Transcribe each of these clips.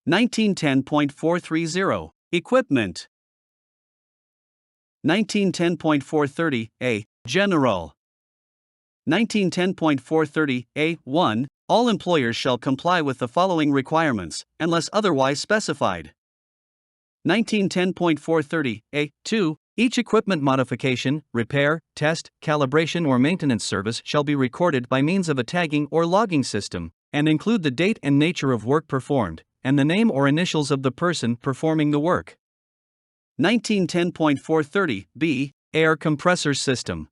1910.430 Equipment. 1910.430 General. 1910.430 1 All employers shall comply with the following requirements, unless otherwise specified. 1910.430 2 Each equipment modification, repair, test, calibration or maintenance service shall be recorded by means of a tagging or logging system, and include the date and nature of work performed, and the name or initials of the person performing the work. 1910.430 Air compressor system.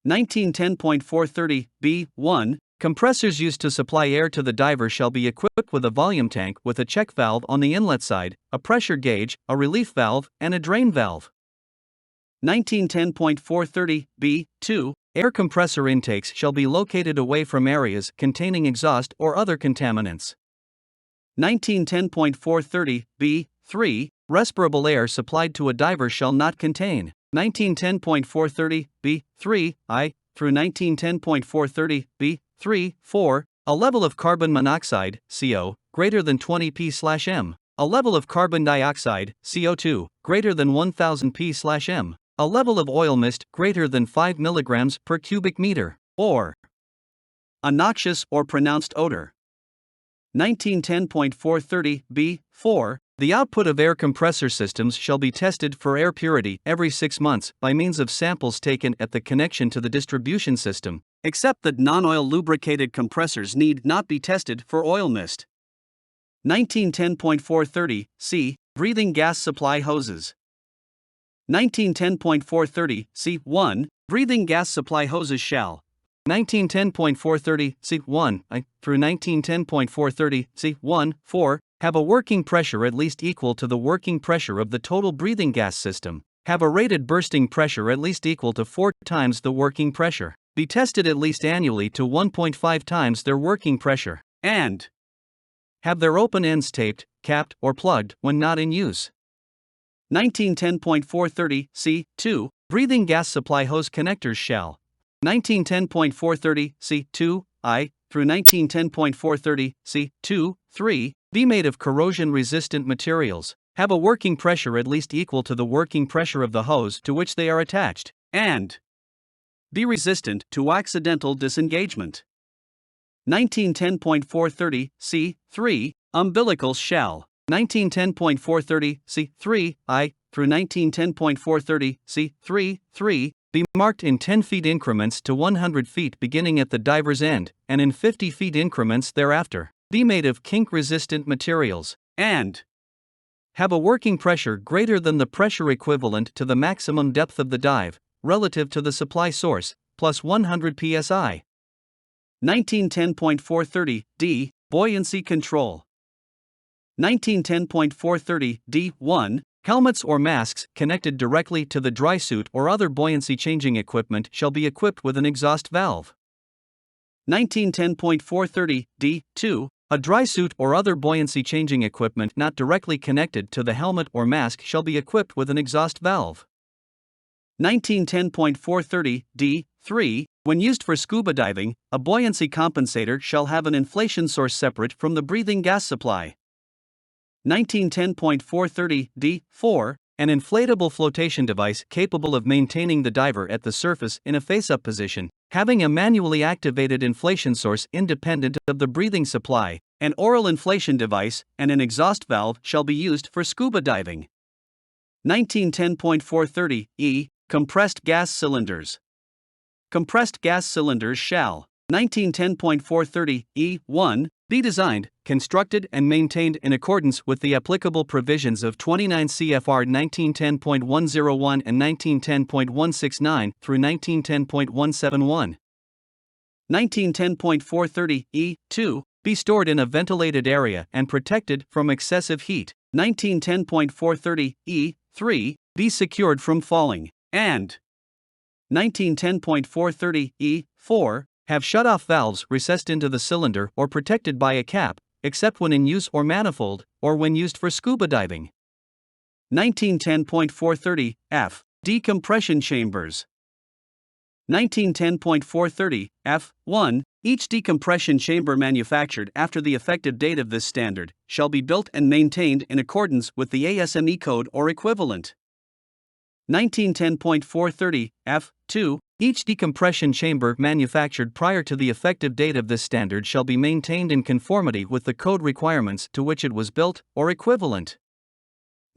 1910.430 1 Compressors used to supply air to the diver shall be equipped with a volume tank with a check valve on the inlet side, a pressure gauge, a relief valve, and a drain valve. 1910.430 2 Air compressor intakes shall be located away from areas containing exhaust or other contaminants. 1910.430 3 Respirable air supplied to a diver shall not contain. 1910.430 3 I through 1910.430 3 4 a level of carbon monoxide CO greater than 20 p/m, a level of carbon dioxide CO2 greater than 1000 p/m, a level of oil mist greater than 5 mg per cubic meter, or a noxious or pronounced odor. 1910.430 4 The output of air compressor systems shall be tested for air purity every 6 months by means of samples taken at the connection to the distribution system, except that non-oil lubricated compressors need not be tested for oil mist. 1910.430 C. Breathing gas supply hoses. 1910.430 C1 Breathing gas supply hoses shall 1910.430 C1 I through 1910.430 C1 4 have a working pressure at least equal to the working pressure of the total breathing gas system, have a rated bursting pressure at least equal to 4 times the working pressure, be tested at least annually to 1.5 times their working pressure, and have their open ends taped, capped, or plugged when not in use. 1910.430 C2 Breathing gas supply hose connectors shall 1910.430 C2 I through 1910.430 C2 3 be made of corrosion-resistant materials, have a working pressure at least equal to the working pressure of the hose to which they are attached, and be resistant to accidental disengagement. 1910.430 C3 Umbilicals shall 1910.430 C3 I through 1910.430 C3 3 be marked in 10 feet increments to 100 feet beginning at the diver's end, and in 50 feet increments thereafter, be made of kink-resistant materials, and have a working pressure greater than the pressure equivalent to the maximum depth of the dive, relative to the supply source, plus 100 psi. 1910.430 D. Buoyancy control. 1910.430 D1 Helmets or masks connected directly to the dry suit or other buoyancy changing equipment shall be equipped with an exhaust valve. 1910.430 D2 A dry suit or other buoyancy changing equipment not directly connected to the helmet or mask shall be equipped with an exhaust valve. 1910.430 D3 When used for scuba diving, a buoyancy compensator shall have an inflation source separate from the breathing gas supply. 1910.430 D4 An inflatable flotation device capable of maintaining the diver at the surface in a face-up position, having a manually activated inflation source independent of the breathing supply, an oral inflation device, and an exhaust valve shall be used for scuba diving. 1910.430 E. Compressed gas cylinders. Compressed gas cylinders shall 1910.430 E1 be designed, constructed and maintained in accordance with the applicable provisions of 29 CFR 1910.101 and 1910.169 through 1910.171. 1910.430 E2 be stored in a ventilated area and protected from excessive heat. 1910.430 E3 be secured from falling, and 1910.430 E4 have shut-off valves recessed into the cylinder or protected by a cap, except when in use or manifold, or when used for scuba diving. 1910.430 F. Decompression chambers. 1910.430 F1 Each decompression chamber manufactured after the effective date of this standard shall be built and maintained in accordance with the ASME code or equivalent. 1910.430 F2. Each decompression chamber manufactured prior to the effective date of this standard shall be maintained in conformity with the code requirements to which it was built or equivalent.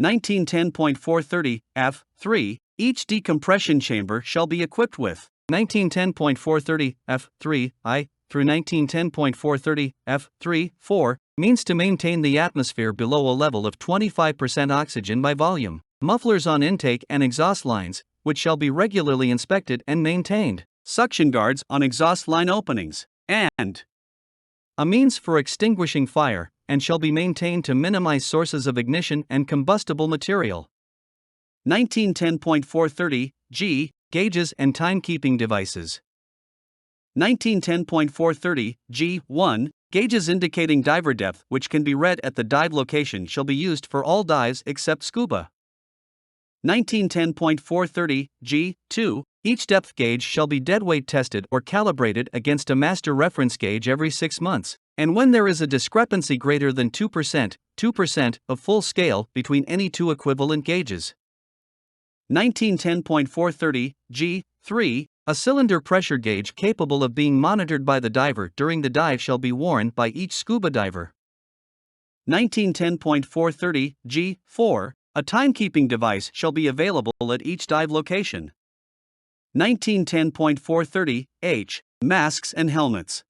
1910.430 F3. Each decompression chamber shall be equipped with 1910.430 F3I through 1910.430 F3-4 means to maintain the atmosphere below a level of 25% oxygen by volume. Mufflers on intake and exhaust lines, which shall be regularly inspected and maintained. Suction guards on exhaust line openings, and a means for extinguishing fire, and shall be maintained to minimize sources of ignition and combustible material. 1910.430 G. Gauges and timekeeping devices. 1910.430 G1. Gauges indicating diver depth which can be read at the dive location shall be used for all dives except scuba. 1910.430 G2. Each depth gauge shall be deadweight tested or calibrated against a master reference gauge every 6 months, and when there is a discrepancy greater than 2% of full scale between any two equivalent gauges. 1910.430 G3. A cylinder pressure gauge capable of being monitored by the diver during the dive shall be worn by each scuba diver. 1910.430 G4. A timekeeping device shall be available at each dive location. 1910.430 H. Masks and helmets.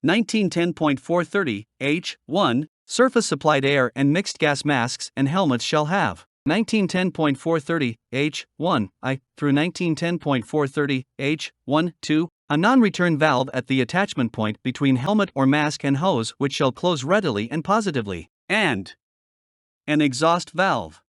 1910.430 H1. Surface supplied air and mixed gas masks and helmets shall have 1910.430 H1 I through 1910.430 H1 2. A non-return valve at the attachment point between helmet or mask and hose which shall close readily and positively, and an exhaust valve.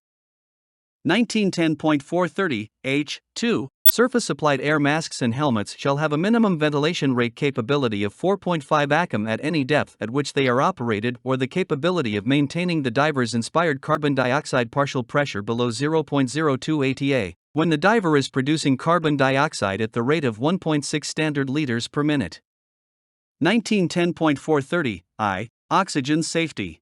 1910.430 H2. Surface supplied air masks and helmets shall have a minimum ventilation rate capability of 4.5 atm at any depth at which they are operated, or the capability of maintaining the diver's inspired carbon dioxide partial pressure below 0.02 ATA when the diver is producing carbon dioxide at the rate of 1.6 standard liters per minute. 1910.430 I. Oxygen safety.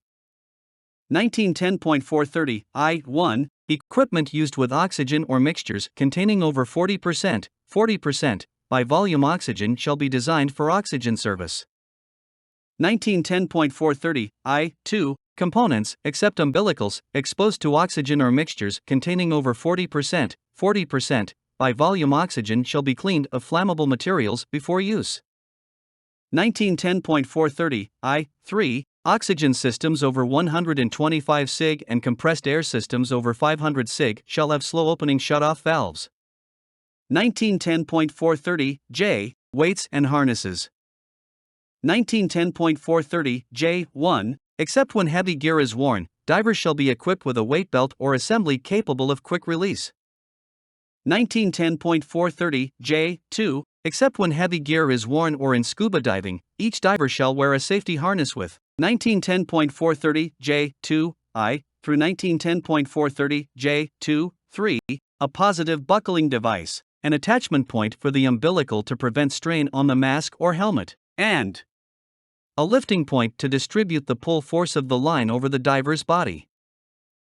1910.430 I1. Equipment used with oxygen or mixtures containing over 40% by volume oxygen shall be designed for oxygen service. 1910.430 I2. Components, except umbilicals, exposed to oxygen or mixtures containing over 40% by volume oxygen shall be cleaned of flammable materials before use. 1910.430 I3. Oxygen systems over 125 sig and compressed air systems over 500 sig shall have slow opening shutoff valves. 1910.430 J. Weights and harnesses. 1910.430 J1. Except when heavy gear is worn, divers shall be equipped with a weight belt or assembly capable of quick release. 1910.430 J2. Except when heavy gear is worn or in scuba diving, each diver shall wear a safety harness with 1910.430 J2 I through 1910.430 J2 3. A positive buckling device, an attachment point for the umbilical to prevent strain on the mask or helmet, and a lifting point to distribute the pull force of the line over the diver's body.